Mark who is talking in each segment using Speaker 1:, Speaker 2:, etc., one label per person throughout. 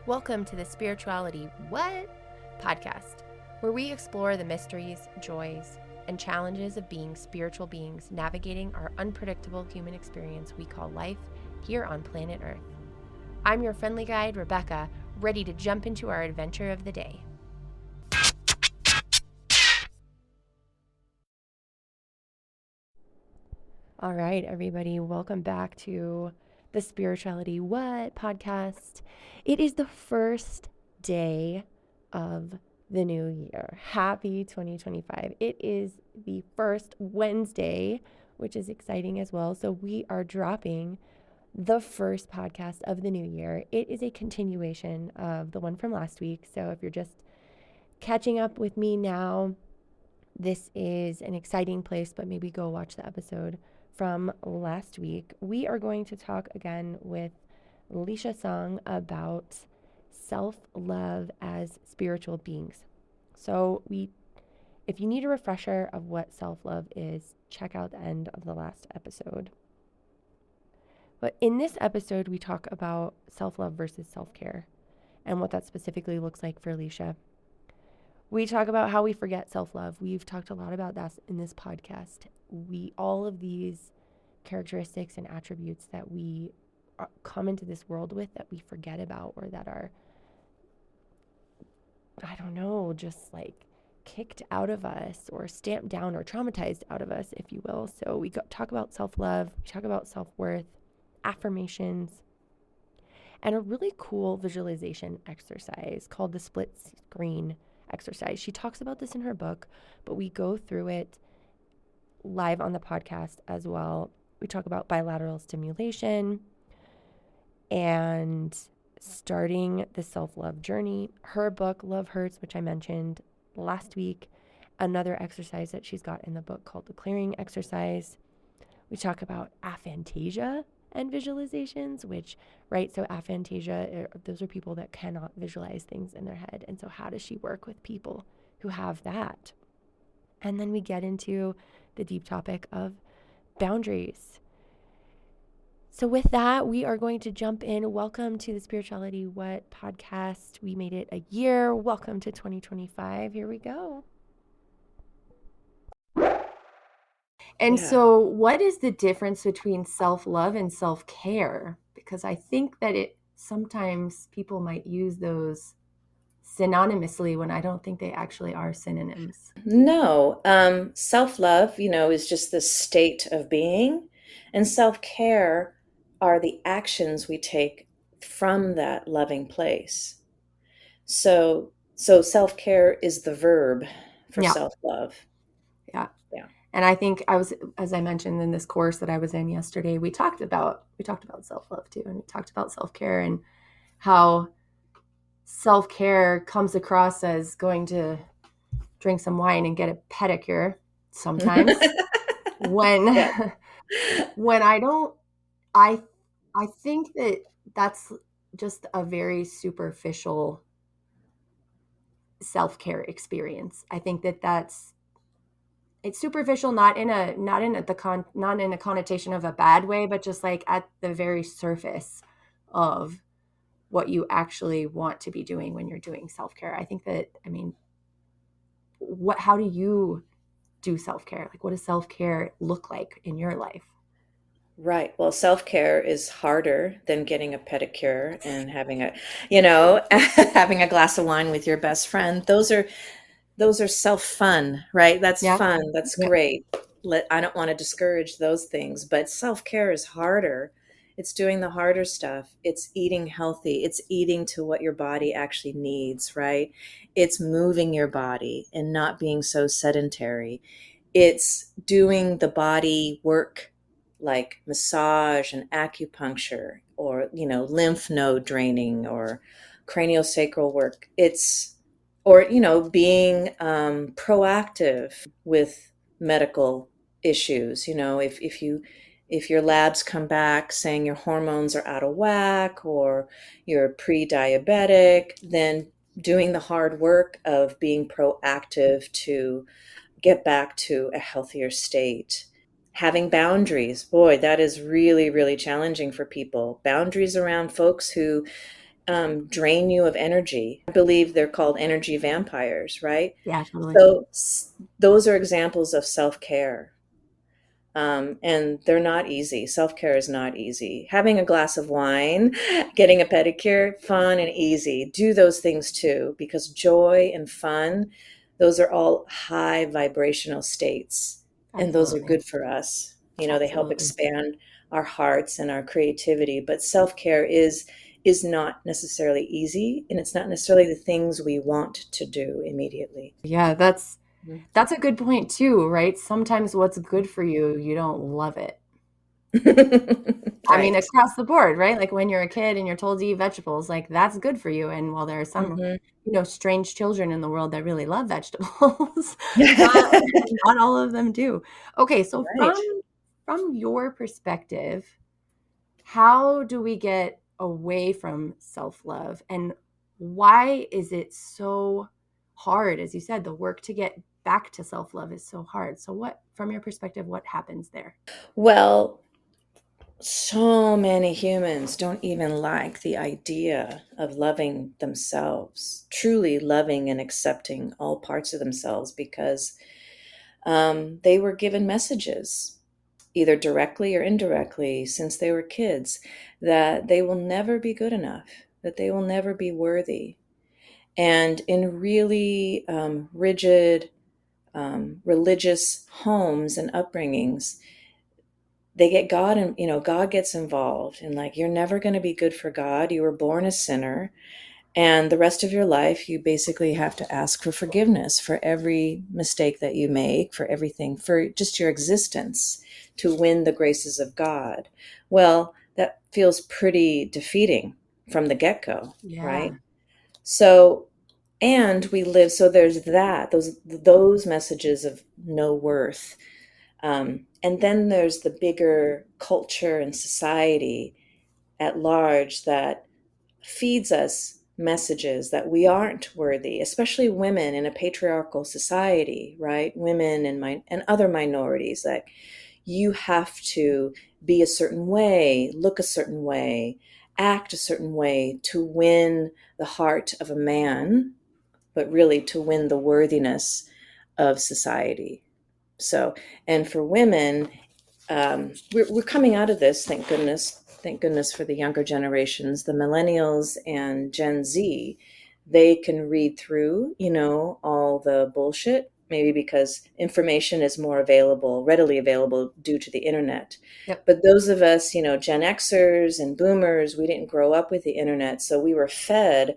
Speaker 1: Welcome to the Spirituality What? Podcast, where we explore the mysteries, joys, and challenges of being spiritual beings navigating our unpredictable human experience we call life here on planet Earth. I'm your friendly guide, Rebecca, ready to jump into our adventure of the day. All right, everybody, welcome back to the Spirituality What? Podcast. It is the first day of the new year. Happy 2025. It is the first Wednesday, which is exciting as well. So we are dropping the first podcast of the new year. It is a continuation of the one from last week. So if you're just catching up with me now, this is an exciting place, but maybe go watch the episode from last week. We are going to talk again with Lisha Song about self-love as spiritual beings. So if you need a refresher of what self-love is, check out the end of the last episode. But in this episode, we talk about self-love versus self-care and what that specifically looks like for Lisha. We talk about how we forget self-love. We've talked a lot about that in this podcast. All of these characteristics and attributes that we come into this world with that we forget about, or that are, I don't know, just like kicked out of us or stamped down or traumatized out of us, if you will. So we talk about self-love, we talk about self-worth, affirmations, and a really cool visualization exercise called the split screen exercise. She talks about this in her book, but we go through it live on the podcast as well. We talk about bilateral stimulation and starting the self-love journey. Her book, Love Hurts, which I mentioned last week, another exercise that she's got in the book called the clearing exercise. We talk about aphantasia and visualizations, so aphantasia, those are people that cannot visualize things in their head. And so how does she work with people who have that? And then we get into the deep topic of boundaries. So with that, we are going to jump in. Welcome to the Spirituality What podcast. We made it a year. Welcome to 2025. Here we go. And so what is the difference between self-love and self-care? Because I think that sometimes people might use those synonymously when I don't think they actually are synonyms.
Speaker 2: No, self-love, is just the state of being, and self-care are the actions we take from that loving place. So self-care is the verb for self-love.
Speaker 1: Yeah. And I think as I mentioned in this course that I was in yesterday, we talked about self-love too. And we talked about self-care and how self-care comes across as going to drink some wine and get a pedicure sometimes when I think that that's just a very superficial self-care experience. I think that it's superficial, not in a connotation of a bad way, but just like at the very surface of what you actually want to be doing when you're doing self-care. I think that, how do you do self-care? Like, what does self-care look like in your life?
Speaker 2: Right. Well, self-care is harder than getting a pedicure and having having a glass of wine with your best friend. Those are self-fun, right? That's fun. That's great. I don't want to discourage those things, but self-care is harder. It's doing the harder stuff. It's eating healthy. It's eating to what your body actually needs, right? It's moving your body and not being so sedentary. It's doing the body work like massage and acupuncture, or, lymph node draining or craniosacral work. Being proactive with medical issues. If your labs come back saying your hormones are out of whack or you're pre-diabetic, then doing the hard work of being proactive to get back to a healthier state. Having boundaries, boy, that is really, really challenging for people. Boundaries around folks who drain you of energy. I believe they're called energy vampires, right?
Speaker 1: Yeah, totally.
Speaker 2: So those are examples of self-care. And they're not easy. Self-care is not easy. Having a glass of wine, getting a pedicure, fun and easy. Do those things too, because joy and fun, those are all high vibrational states, and those are
Speaker 1: Absolutely.
Speaker 2: good for us. They help
Speaker 1: Absolutely.
Speaker 2: expand our hearts and our creativity. But self-care is not necessarily easy, and it's not necessarily the things we want to do immediately.
Speaker 1: Yeah, that's a good point too, right? Sometimes what's good for you, you don't love it. I mean,
Speaker 2: Right.
Speaker 1: across the board, right? Like when you're a kid and you're told to eat vegetables, like that's good for you. And while there are some,
Speaker 2: Hmm.
Speaker 1: strange children in the world that really love vegetables, not not all of them do. Okay, so
Speaker 2: Right.
Speaker 1: from your perspective, how do we get away from self-love and why is it so hard? As you said, the work to get back to self-love is so hard. So what, from your perspective, what happens there?
Speaker 2: Well, so many humans don't even like the idea of loving themselves, truly loving and accepting all parts of themselves because they were given messages, either directly or indirectly, since they were kids, that they will never be good enough, that they will never be worthy. And in really rigid religious homes and upbringings, they get God, and God gets involved, and like, you're never going to be good for God. You were born a sinner, and the rest of your life you basically have to ask for forgiveness for every mistake that you make, for everything, for just your existence, to win the graces of God. Well, that feels pretty defeating from the get-go,
Speaker 1: Yeah.
Speaker 2: right? So, and we live, so there's that, those messages of no worth. And then there's the bigger culture and society at large that feeds us messages that we aren't worthy, especially women in a patriarchal society, right? Women and other minorities, that you have to be a certain way, look a certain way, act a certain way to win the heart of a man, but really to win the worthiness of society. So, and for women, we're coming out of this, thank goodness. Thank goodness for the younger generations, the millennials and Gen Z. They can read through, all the bullshit, maybe because information is more available, readily available due to the internet.
Speaker 1: Yep.
Speaker 2: But those of us, Gen Xers and boomers, we didn't grow up with the internet. So we were fed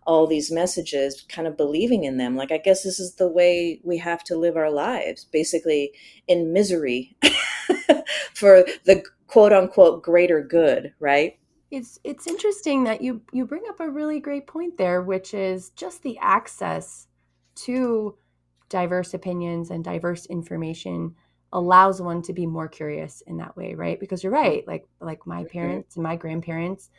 Speaker 2: all these messages, kind of believing in them. Like, I guess this is the way we have to live our lives, basically in misery for the quote unquote greater good, right?
Speaker 1: It's interesting that you bring up a really great point there, which is just the access to diverse opinions and diverse information allows one to be more curious in that way, right? Because you're right, like my
Speaker 2: Mhm.
Speaker 1: parents and my grandparents,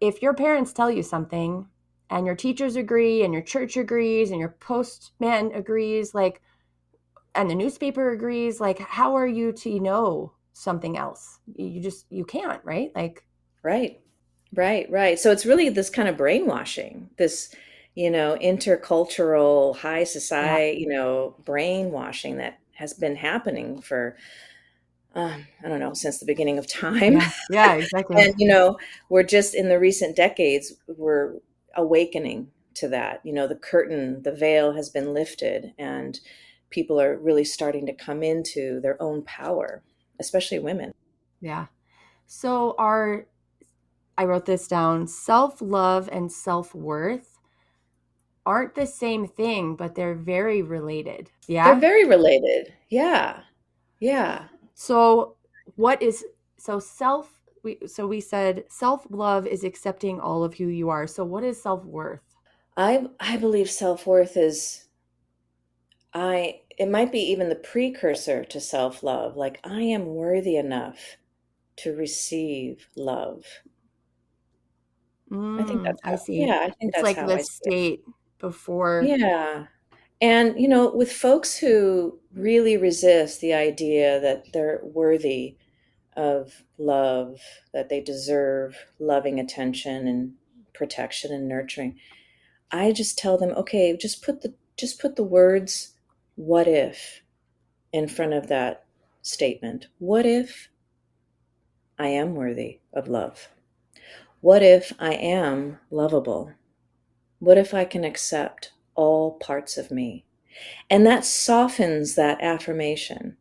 Speaker 1: if your parents tell you something and your teachers agree and your church agrees and your postman agrees, like, and the newspaper agrees, like, how are you to know something else? You can't, right? Like,
Speaker 2: Right, right. So it's really this kind of brainwashing, this, intercultural, high
Speaker 1: yeah,
Speaker 2: society, brainwashing that has been happening for, I don't know, since the beginning of time.
Speaker 1: yeah, yeah, exactly.
Speaker 2: And, we're just in the recent decades, we're awakening to that. The curtain, the veil has been lifted, and people are really starting to come into their own power, especially women.
Speaker 1: Yeah. So our I wrote this down. Self-love and self-worth aren't the same thing, but they're very related.
Speaker 2: They're
Speaker 1: Yeah?
Speaker 2: very related. Yeah. Yeah.
Speaker 1: So what is so self we said self-love is accepting all of who you are. So what is self-worth?
Speaker 2: I believe self-worth is I it might be even the precursor to self-love. Like, I am worthy enough to receive love. I think that's
Speaker 1: I
Speaker 2: how,
Speaker 1: see.
Speaker 2: yeah, I think
Speaker 1: It's
Speaker 2: that's
Speaker 1: like
Speaker 2: how
Speaker 1: the
Speaker 2: I see it.
Speaker 1: state before.
Speaker 2: Yeah. And, with folks who really resist the idea that they're worthy of love, that they deserve loving attention and protection and nurturing, I just tell them, okay, just put the words "what if" in front of that statement. What if I am worthy of love? What if I am lovable? What if I can accept all parts of me? And that softens that affirmation.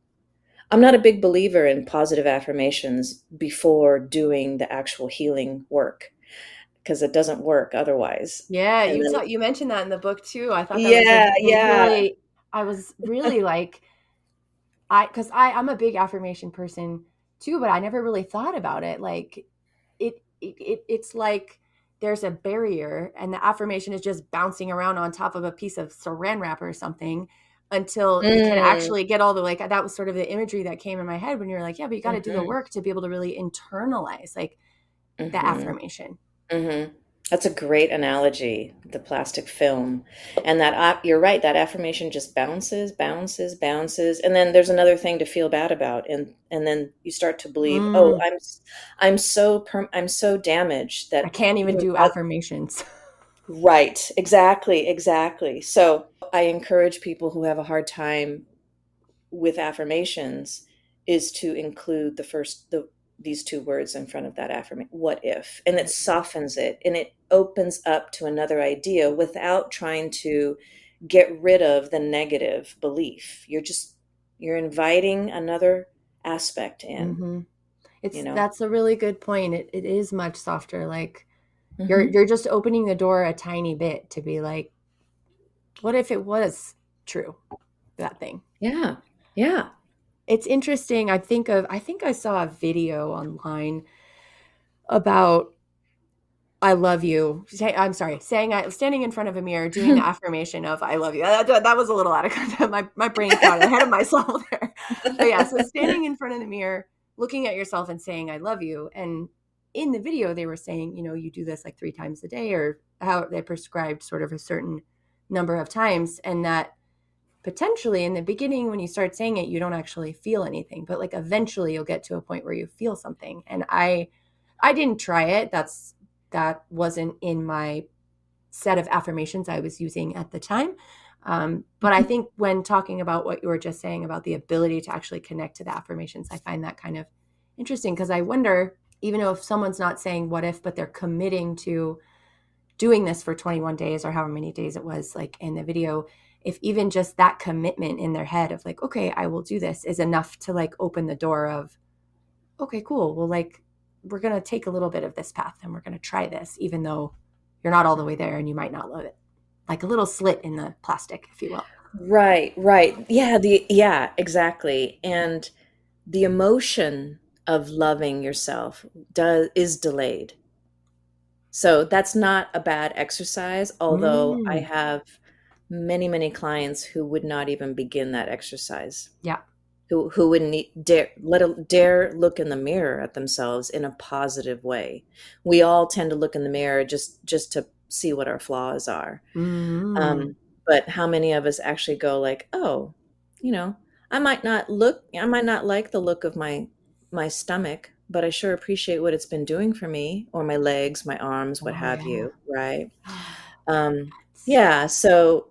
Speaker 2: I'm not a big believer in positive affirmations before doing the actual healing work because it doesn't work otherwise.
Speaker 1: Yeah,
Speaker 2: And then,
Speaker 1: you mentioned that in the book too. I thought that was
Speaker 2: yeah,
Speaker 1: a
Speaker 2: yeah.
Speaker 1: really I was really like I'm a big affirmation person too, but I never really thought about it. Like it's like there's a barrier and the affirmation is just bouncing around on top of a piece of saran wrap or something until it can
Speaker 2: Mm,
Speaker 1: actually get all the like that was sort of the imagery that came in my head when you're like, yeah, but you got to do the
Speaker 2: mhm,
Speaker 1: work to be able to really internalize like the
Speaker 2: mhm,
Speaker 1: affirmation.
Speaker 2: mhm. That's a great analogy, the plastic film. And you're right, that affirmation just bounces, bounces, bounces, and then there's another thing to feel bad about, and then you start to believe, "Oh,
Speaker 1: Mm,
Speaker 2: I'm so damaged
Speaker 1: I
Speaker 2: that
Speaker 1: can't even
Speaker 2: even
Speaker 1: do affirmations.
Speaker 2: Right, exactly, exactly. So I encourage people who have a hard time with affirmations is to include these two words in front of that affirmation, what if, and it
Speaker 1: What if?
Speaker 2: softens it and it opens up to another idea without trying to get rid of the negative belief. You're inviting another aspect in,
Speaker 1: Mhm.
Speaker 2: you
Speaker 1: It's
Speaker 2: know.
Speaker 1: that's a really good point. It is much softer. Like
Speaker 2: Hmm.
Speaker 1: you're just opening the door a tiny bit to be like, what if it was true, that thing?
Speaker 2: Yeah, yeah.
Speaker 1: It's interesting. I think I saw a video online about I love you. I'm sorry, saying I standing in front of a mirror doing the affirmation of I love you. That was a little out of context. My brain got ahead of myself there. But yeah, so standing in front of the mirror, looking at yourself and saying I love you. And in the video they were saying, you know, you do this like 3 times a day or how they prescribed sort of a certain number of times and that potentially in the beginning when you start saying it you don't actually feel anything, but like eventually you'll get to a point where you feel something. And I didn't try it. That wasn't in my set of affirmations I was using at the time. But I think when talking about what you were just saying about the ability to actually connect to the affirmations, I find that kind of interesting because I wonder, even though if someone's not saying what if, but they're committing to doing this for 21 days or however many days it was, like in the video, if even just that commitment in their head of like, okay, I will do this is enough to like open the door of, okay, cool. Well, like we're going to take a little bit of this path and we're going to try this, even though you're not all the way there and you might not love it. Like a little slit in the plastic, if you will.
Speaker 2: Right, right. Yeah, exactly. And the emotion of loving yourself is delayed. So that's not a bad exercise, although I
Speaker 1: Mm,
Speaker 2: have many, many clients who would not even begin that exercise,
Speaker 1: yeah.
Speaker 2: who wouldn't dare look in the mirror at themselves in a positive way. We all tend to look in the mirror just to see what our flaws are.
Speaker 1: Mm,
Speaker 2: Um, but how many of us actually go like, oh, you know, I might not like the look of my stomach, but I sure appreciate what it's been doing for me, or my legs, my arms, what
Speaker 1: oh,
Speaker 2: have
Speaker 1: yeah.
Speaker 2: you, right? Um, yeah, so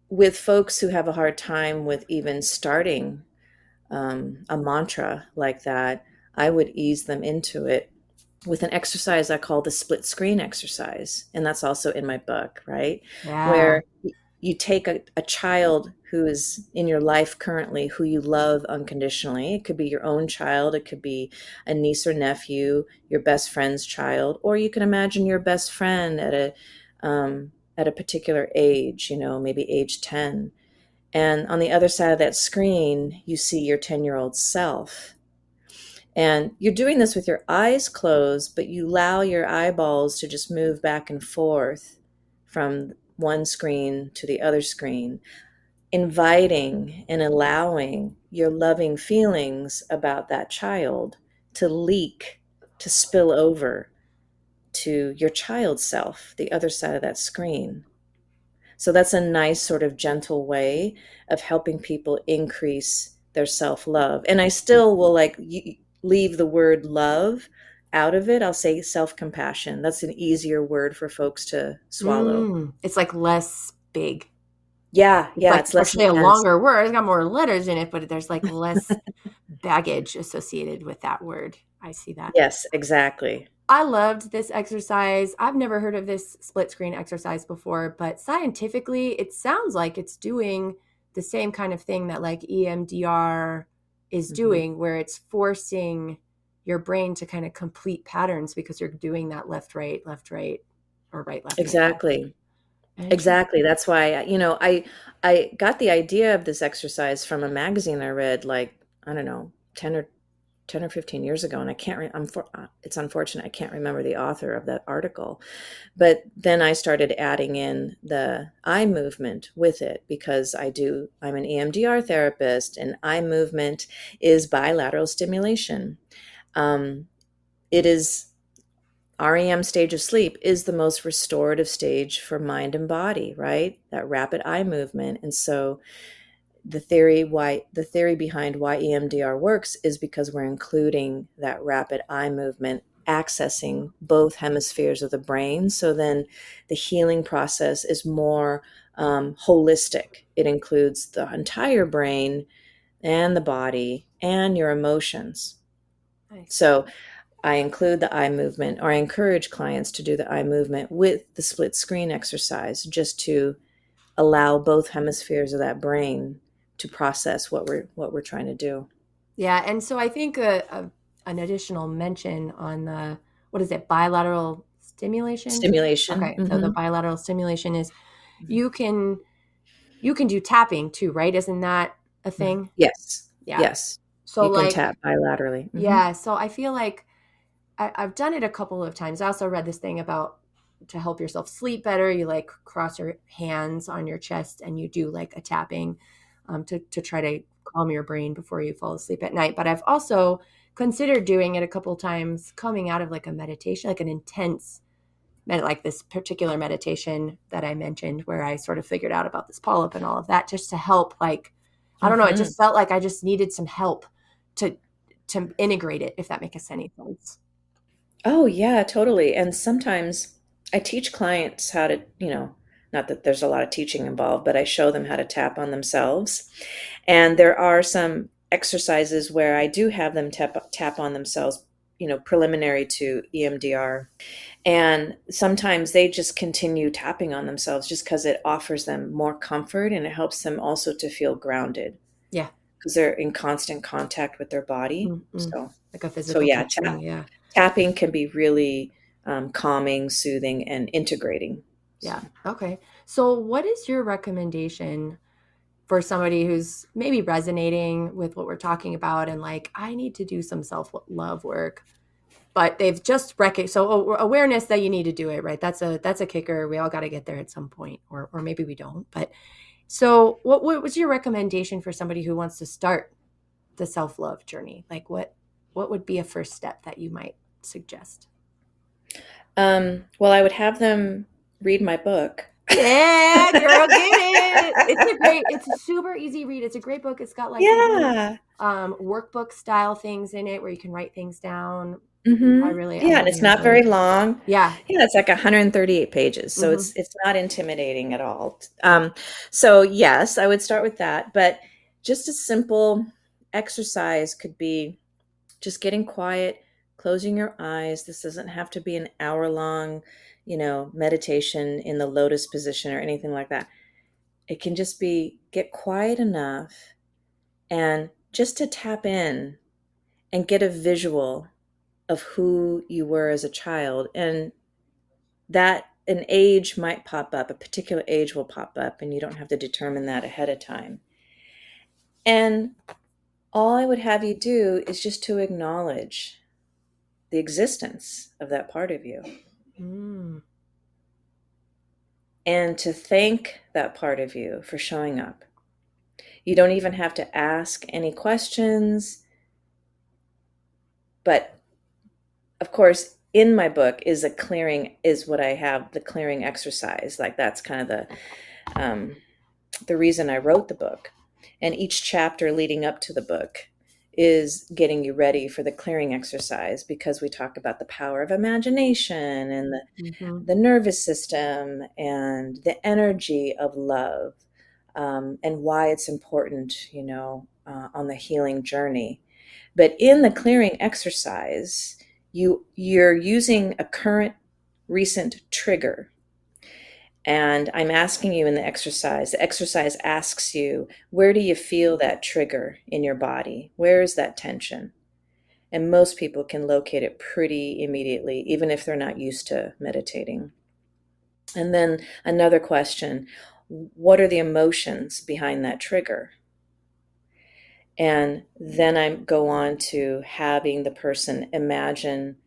Speaker 2: with folks who have a hard time with even starting a mantra like that, I would ease them into it with an exercise I call the split screen exercise. And that's also in my book, right?
Speaker 1: Yeah.
Speaker 2: Where you take a child who is in your life currently who you love unconditionally. It could be your own child, it could be a niece or nephew, your best friend's child, or you can imagine your best friend at a particular age, you know, maybe age 10. And on the other side of that screen, you see your 10-year-old self. And you're doing this with your eyes closed, but you allow your eyeballs to just move back and forth from one screen to the other screen, inviting and allowing your loving feelings about that child to leak, to spill over to your child self, the other side of that screen. So that's a nice sort of gentle way of helping people increase their self-love. And I still will leave the word love out of it, I'll say self-compassion. That's an easier word for folks to swallow.
Speaker 1: It's like less big.
Speaker 2: Yeah,
Speaker 1: It's
Speaker 2: yeah,
Speaker 1: like
Speaker 2: it's less
Speaker 1: actually a
Speaker 2: intense.
Speaker 1: longer word. It's got more letters in it, but there's like less baggage associated with that word. I see that.
Speaker 2: Yes, exactly.
Speaker 1: I loved this exercise. I've never heard of this split screen exercise before, but scientifically, it sounds like it's doing the same kind of thing that like EMDR is
Speaker 2: Hmm.
Speaker 1: doing, where it's forcing your brain to kind of complete patterns because you're doing that left, right, or right, left, right, left.
Speaker 2: Exactly.
Speaker 1: Interesting.
Speaker 2: Exactly. That's why, I got the idea of this exercise from a magazine I read like, I don't know, 10 or 15 years ago, and I can't it's unfortunate I can't remember the author of that article. But then I started adding in the eye movement with it because I'm an EMDR therapist, and eye movement is bilateral stimulation. Um, it is REM stage of sleep is the most restorative stage for mind and body, right? That rapid eye movement. And so the theory behind why EMDR works is because we're including that rapid eye movement, accessing both hemispheres of the brain. So then the healing process is more holistic. It includes the entire brain and the body and your emotions.
Speaker 1: Nice.
Speaker 2: So I include the eye movement, or I encourage clients to do the eye movement with the split screen exercise, just to allow both hemispheres of that brain to process what we're trying to do.
Speaker 1: Yeah, and so I think an additional mention on the what is it, bilateral stimulation?
Speaker 2: Stimulation.
Speaker 1: Okay, so the
Speaker 2: Hmm.
Speaker 1: bilateral stimulation is you can you can do tapping too, right? Isn't that a thing?
Speaker 2: Yes.
Speaker 1: Yeah.
Speaker 2: Yes.
Speaker 1: So
Speaker 2: You can
Speaker 1: like,
Speaker 2: tap bilaterally. Hmm.
Speaker 1: yeah, so I feel like I've done it a couple of times. I also read this thing about to help yourself sleep better. You like cross your hands on your chest and you do like a tapping to try to calm your brain before you fall asleep at night. But I've also considered doing it a couple times coming out of like a meditation, like an intense, like this particular meditation that I mentioned where I sort of figured out about this polyp and all of that just to help. Like, I don't know, it
Speaker 2: Hmm.
Speaker 1: just felt like I just needed some help to integrate it, if that makes any sense.
Speaker 2: Oh, yeah, totally. And sometimes I teach clients how to, not that there's a lot of teaching involved, but I show them how to tap on themselves. And there are some exercises where I do have them tap on themselves, preliminary to EMDR. And sometimes they just continue tapping on themselves just because it offers them more comfort, and it helps them also to feel grounded
Speaker 1: Yeah.
Speaker 2: because they're in constant contact with their body.
Speaker 1: Mm-mm.
Speaker 2: So
Speaker 1: Like a
Speaker 2: so
Speaker 1: physical
Speaker 2: yeah,
Speaker 1: touch thing. Yeah.
Speaker 2: tapping can be really calming, soothing, and integrating. So.
Speaker 1: Yeah. Okay. So, what is your recommendation for somebody who's maybe resonating with what we're talking about and like, I need to do some self love work, but they've just recognized awareness that you need to do it, right? That's a kicker. We all got to get there at some point, or maybe we don't. But so, what was your recommendation for somebody who wants to start the self love journey? Like, what would be a first step that you might suggest?
Speaker 2: Well, I would have them read my book.
Speaker 1: Yeah, girl, get it. It's a super easy read. It's a great book. It's got like little
Speaker 2: Yeah.
Speaker 1: workbook style things in it where you can write things down.
Speaker 2: Hmm.
Speaker 1: I
Speaker 2: Yeah, and
Speaker 1: really
Speaker 2: it's not
Speaker 1: enjoyed.
Speaker 2: very long.
Speaker 1: Yeah.
Speaker 2: Yeah, it's like 138 pages, so
Speaker 1: Hmm.
Speaker 2: it's not intimidating at all. So yes, I would start with that, but just a simple exercise could be just getting quiet, closing your eyes. This doesn't have to be an hour long, meditation in the lotus position or anything like that. It can just be get quiet enough and just to tap in and get a visual of who you were as a child. And that an age might pop up, a particular age will pop up, and you don't have to determine that ahead of time. And all I would have you do is just to acknowledge the existence of that part of you
Speaker 1: Mm.
Speaker 2: and to thank that part of you for showing up. You don't even have to ask any questions, but of course, in my book is what I have, the clearing exercise. Like that's kind of the reason I wrote the book. And each chapter leading up to the book is getting you ready for the clearing exercise, because we talk about the power of imagination and
Speaker 1: Mm-hmm.
Speaker 2: the nervous system and the energy of love, and why it's important, on the healing journey. But in the clearing exercise, you're using a current recent trigger. And I'm asking you in the exercise asks you, where do you feel that trigger in your body? Where is that tension? And most people can locate it pretty immediately, even if they're not used to meditating. And then another question, what are the emotions behind that trigger? And then I go on to having the person imagine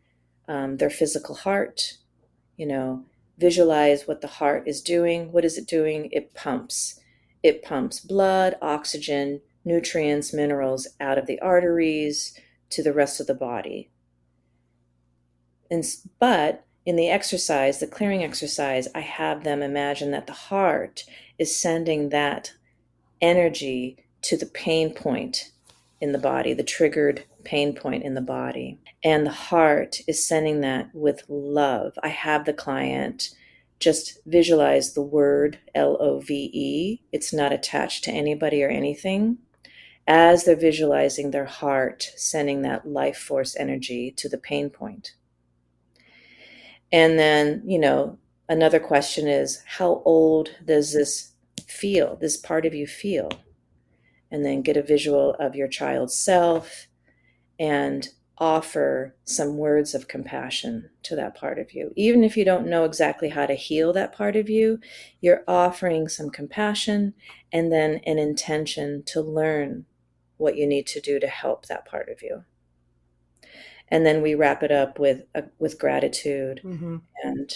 Speaker 2: their physical heart, you know, visualize what the heart is doing. What is it doing? It pumps. It pumps blood, oxygen, nutrients, minerals out of the arteries to the rest of the body. But in the exercise, the clearing exercise, I have them imagine that the heart is sending that energy to the pain point in the body, the triggered pain point in the body. And the heart is sending that with love. I have the client just visualize the word LOVE. It's not attached to anybody or anything. As they're visualizing their heart sending that life force energy to the pain point. And then, another question is, how old does this part of you feel? And then get a visual of your child's self and offer some words of compassion to that part of you. Even if you don't know exactly how to heal that part of you, you're offering some compassion and then an intention to learn what you need to do to help that part of you. And then we wrap it up with gratitude,
Speaker 1: Mm-hmm.
Speaker 2: and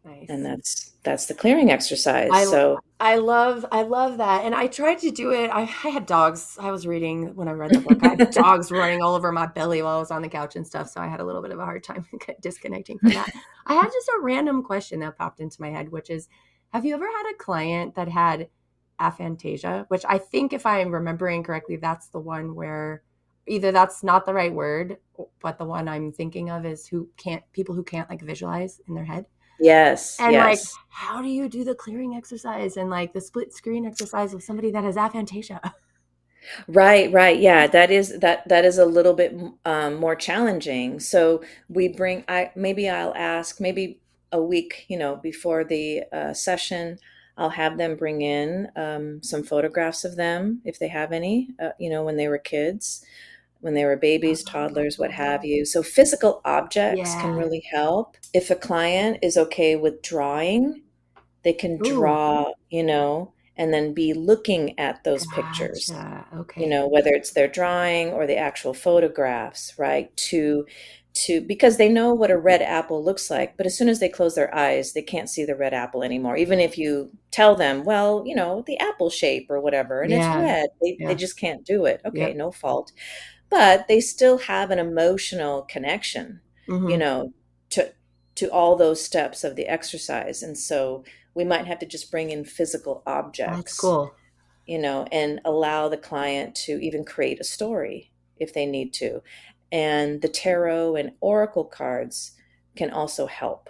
Speaker 1: Nice.
Speaker 2: that's the clearing exercise.
Speaker 1: I
Speaker 2: So
Speaker 1: I love that. And I tried to do it. I had dogs. I was reading when I read the book. I had dogs running all over my belly while I was on the couch and stuff. So I had a little bit of a hard time disconnecting from that. I had just a random question that popped into my head, which is, have you ever had a client that had aphantasia? Which I think, if I'm remembering correctly, that's the one where either that's not the right word, but the one I'm thinking of is people who can't like visualize in their head.
Speaker 2: yes,
Speaker 1: And like,
Speaker 2: yes.
Speaker 1: how do you do the clearing exercise and like the split screen exercise with somebody that has aphantasia?
Speaker 2: Right, right. Yeah, that is a little bit more challenging. So I'll ask maybe a week, before the session, I'll have them bring in some photographs of them if they have any, when they were kids, when they were babies, toddlers, what have you. So physical objects can
Speaker 1: Yeah.
Speaker 2: really help. If a client is okay with drawing, they can
Speaker 1: Ooh,
Speaker 2: draw, and then be looking at those pictures,
Speaker 1: gotcha. Okay.
Speaker 2: whether it's their drawing or the actual photographs, right? To because they know what a red apple looks like, but as soon as they close their eyes, they can't see the red apple anymore. Even if you tell them, well, the apple shape or whatever, and it's
Speaker 1: Yeah.
Speaker 2: red, they
Speaker 1: Yeah.
Speaker 2: just can't do it. Okay,
Speaker 1: Yep.
Speaker 2: no fault. But they still have an emotional connection, you
Speaker 1: Mm-hmm.
Speaker 2: know, to all those steps of the exercise. And so we might have to just bring in physical
Speaker 1: That's
Speaker 2: objects,
Speaker 1: cool.
Speaker 2: and allow the client to even create a story if they need to. And the tarot and oracle cards can also help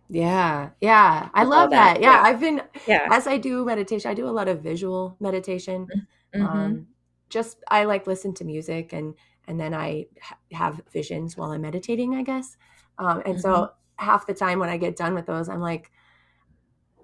Speaker 1: Yeah. Yeah. I
Speaker 2: with all
Speaker 1: love
Speaker 2: that.
Speaker 1: that. Yeah.
Speaker 2: Yeah. Yeah.
Speaker 1: As I do meditation, I do a lot of visual meditation.
Speaker 2: Mm-hmm.
Speaker 1: Um, just, I like listen to music and then I have visions while I'm meditating, I guess. And
Speaker 2: Mm-hmm.
Speaker 1: so half the time when I get done with those, I'm like,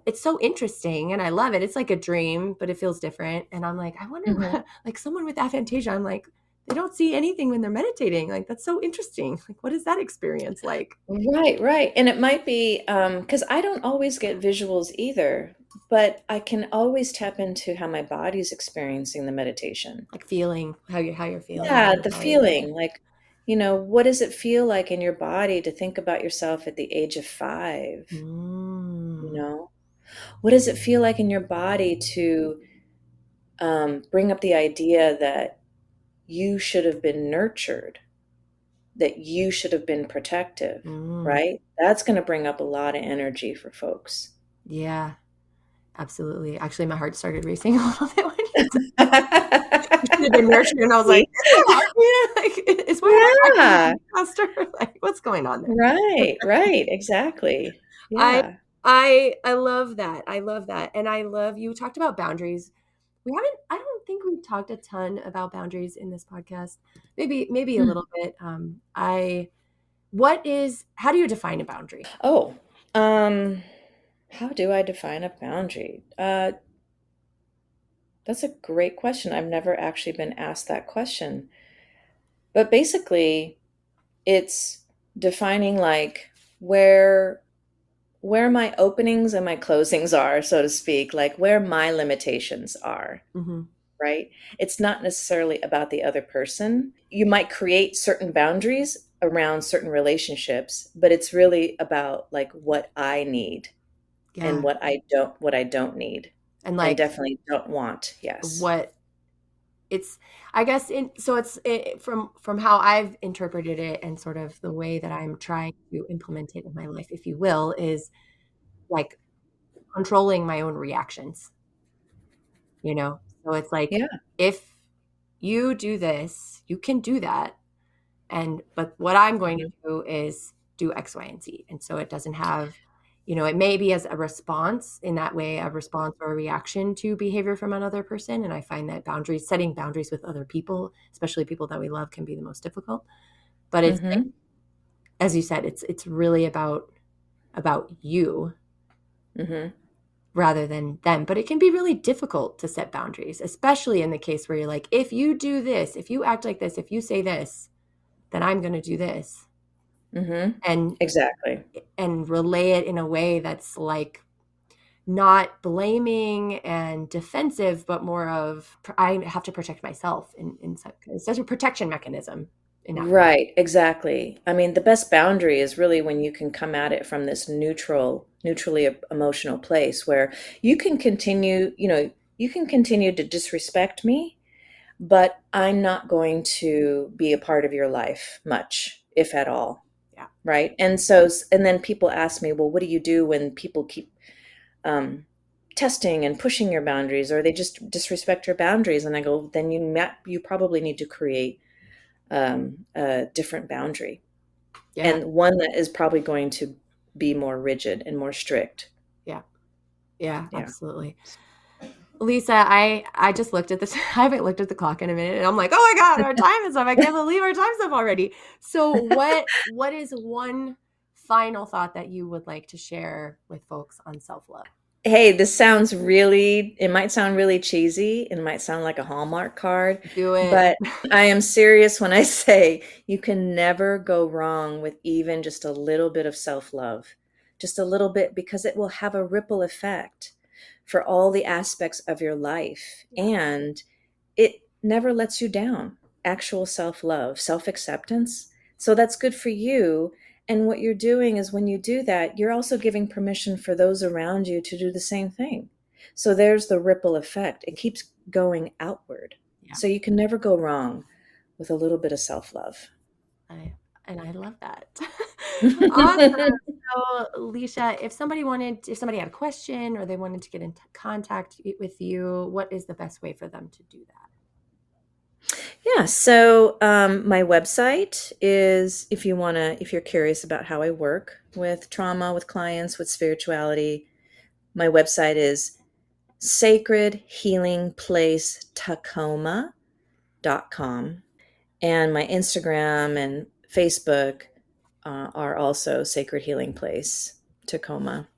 Speaker 1: it's so interesting and I love it. It's like a dream, but it feels different. And I'm like, I wonder,
Speaker 2: Mm-hmm.
Speaker 1: like someone with aphantasia, I'm like, they don't see anything when they're meditating. Like, that's so interesting. Like, what is that experience like?
Speaker 2: Right, right. And it might be because I don't always get visuals either, but I can always tap into how my body's experiencing the meditation.
Speaker 1: Like feeling how you're feeling in
Speaker 2: Yeah,
Speaker 1: your
Speaker 2: the
Speaker 1: body.
Speaker 2: feeling, like, what does it feel like in your body to think about yourself at the age of 5? You
Speaker 1: Mm,
Speaker 2: know, what does it feel like in your body to bring up the idea that you should have been nurtured, that you should have been protective,
Speaker 1: mm,
Speaker 2: right? That's going to bring up a lot of energy for folks.
Speaker 1: yeah. Absolutely. Actually, my heart started racing a little bit when you said you should have been nurtured, and I was like,
Speaker 2: See?
Speaker 1: "Is it hard for you? Like, is my heart actually
Speaker 2: Yeah.
Speaker 1: beating faster? Like, what's going on there?"
Speaker 2: Right, right, exactly.
Speaker 1: I
Speaker 2: Yeah.
Speaker 1: I love that. I love that. And I love you talked about boundaries. I don't think we've talked a ton about boundaries in this podcast. Maybe a
Speaker 2: Hmm.
Speaker 1: little bit. I what is how do you define a boundary?
Speaker 2: Oh, um, how do I define a boundary? That's a great question. I've never actually been asked that question. But basically, it's defining like where where my openings and my closings are, so to speak, like where my limitations are,
Speaker 1: Hmm.
Speaker 2: right? It's not necessarily about the other person. You might create certain boundaries around certain relationships, but it's really about like what I need and
Speaker 1: Yeah.
Speaker 2: what I don't need
Speaker 1: And
Speaker 2: and
Speaker 1: like
Speaker 2: definitely don't want. Yes.
Speaker 1: what it's I guess from how I've interpreted it and sort of the way that I'm trying to implement it in my life, if you will, is like controlling my own reactions, you know? So it's like
Speaker 2: Yeah.
Speaker 1: if you do this, you can do that. But what I'm going to
Speaker 2: Mhm.
Speaker 1: do is do X, Y, and Z. And so it doesn't have, it may be as a response in that way, a response or a reaction to behavior from another person. And I find that setting boundaries with other people, especially people that we love, can be the most difficult. But it's like,
Speaker 2: Mhm.
Speaker 1: as you said, it's really about you
Speaker 2: Mhm.
Speaker 1: rather than them. But it can be really difficult to set boundaries, especially in the case where you're like, if you do this, if you act like this, if you say this, then I'm going to do this.
Speaker 2: Mhm.
Speaker 1: And
Speaker 2: Exactly.
Speaker 1: relay it in a way that's like not blaming and defensive, but more of I have to protect myself in such a protection mechanism in that.
Speaker 2: Right, exactly. I mean, the best boundary is really when you can come at it from this neutrally emotional place where you can continue to disrespect me, but I'm not going to be a part of your life much, if at all.
Speaker 1: Yeah.
Speaker 2: Right. And then people ask me, well, what do you do when people keep um, testing and pushing your boundaries, or they just disrespect your boundaries? And I go, then you probably need to create a different boundary
Speaker 1: Yeah.
Speaker 2: and one that is probably going to be more rigid and more strict.
Speaker 1: Yeah. Yeah,
Speaker 2: Yeah.
Speaker 1: absolutely. Lisa, I just looked at this. I haven't looked at the clock in a minute, and I'm like, oh my god, our time is up. I can't believe our time's up already. So, what is one final thought that you would like to share with folks on self love?
Speaker 2: Hey, it might sound really cheesy. It might sound like a Hallmark card,
Speaker 1: Do it.
Speaker 2: but I am serious when I say you can never go wrong with even just a little bit of self love, just a little bit, because it will have a ripple effect for all the aspects of your life.
Speaker 1: Yeah.
Speaker 2: And it never lets you down. Actual self love, self acceptance. So that's good for you. And what you're doing is when you do that, you're also giving permission for those around you to do the same thing. So there's the ripple effect. It keeps going outward.
Speaker 1: Yeah.
Speaker 2: So you can never go wrong with a little bit of self love.
Speaker 1: I I love that. Awesome. So, Lisha, if somebody had a question or they wanted to get in contact with you, what is the best way for them to do that?
Speaker 2: Yeah, so my website is if you're curious about how I work with trauma, with clients, with spirituality, my website is sacredhealingplacetacoma.com. And my Instagram and Facebook are also Sacred Healing Place Tacoma.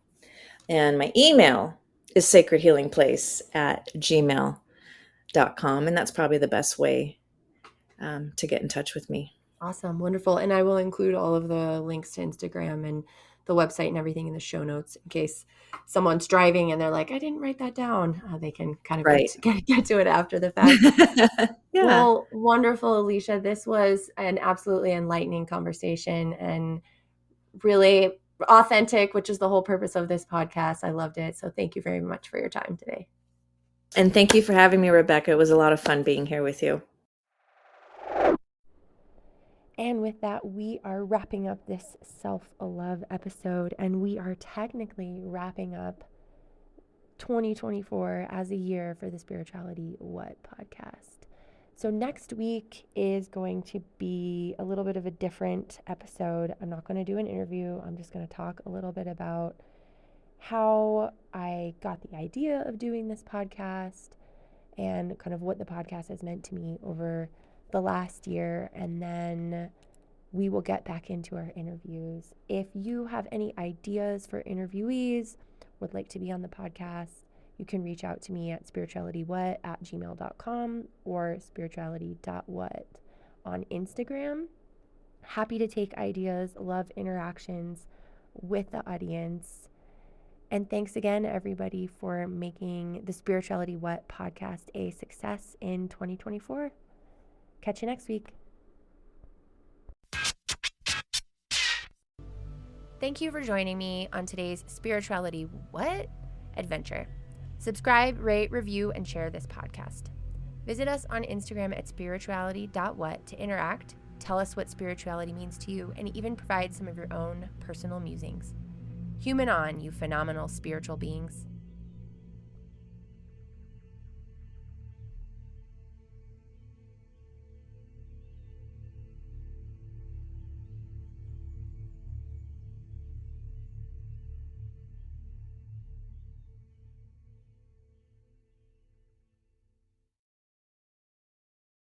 Speaker 2: And my email is sacredhealingplace@gmail.com. And that's probably the best way to get in touch with me.
Speaker 1: Awesome. Wonderful. And I will include all of the links to Instagram and the website and everything in the show notes in case someone's driving and they're like, I didn't write that down. They can kind of
Speaker 2: Right.
Speaker 1: get to it after the fact.
Speaker 2: Yeah.
Speaker 1: Well, wonderful, Alicia. This was an absolutely enlightening conversation and really authentic, which is the whole purpose of this podcast. I loved it. So thank you very much for your time today.
Speaker 2: And thank you for having me, Rebecca. It was a lot of fun being here with you.
Speaker 1: And with that, we are wrapping up this self love episode, and we are technically wrapping up 2024 as a year for the Spirituality What podcast. So next week is going to be a little bit of a different episode. I'm not going to do an interview. I'm just going to talk a little bit about how I got the idea of doing this podcast and kind of what the podcast has meant to me over the last year. And then we will get back into our interviews. If you have any ideas for interviewees, would like to be on the podcast, you can reach out to me at spiritualitywhat@gmail.com or spirituality.what on Instagram. Happy to take ideas, love interactions with the audience. And thanks again, everybody, for making the Spirituality What podcast a success in 2024. Catch you next week. Thank you for joining me on today's Spirituality What adventure. Subscribe, rate, review, and share this podcast. Visit us on Instagram at spirituality.what to interact, tell us what spirituality means to you, and even provide some of your own personal musings. Human on, you phenomenal spiritual beings.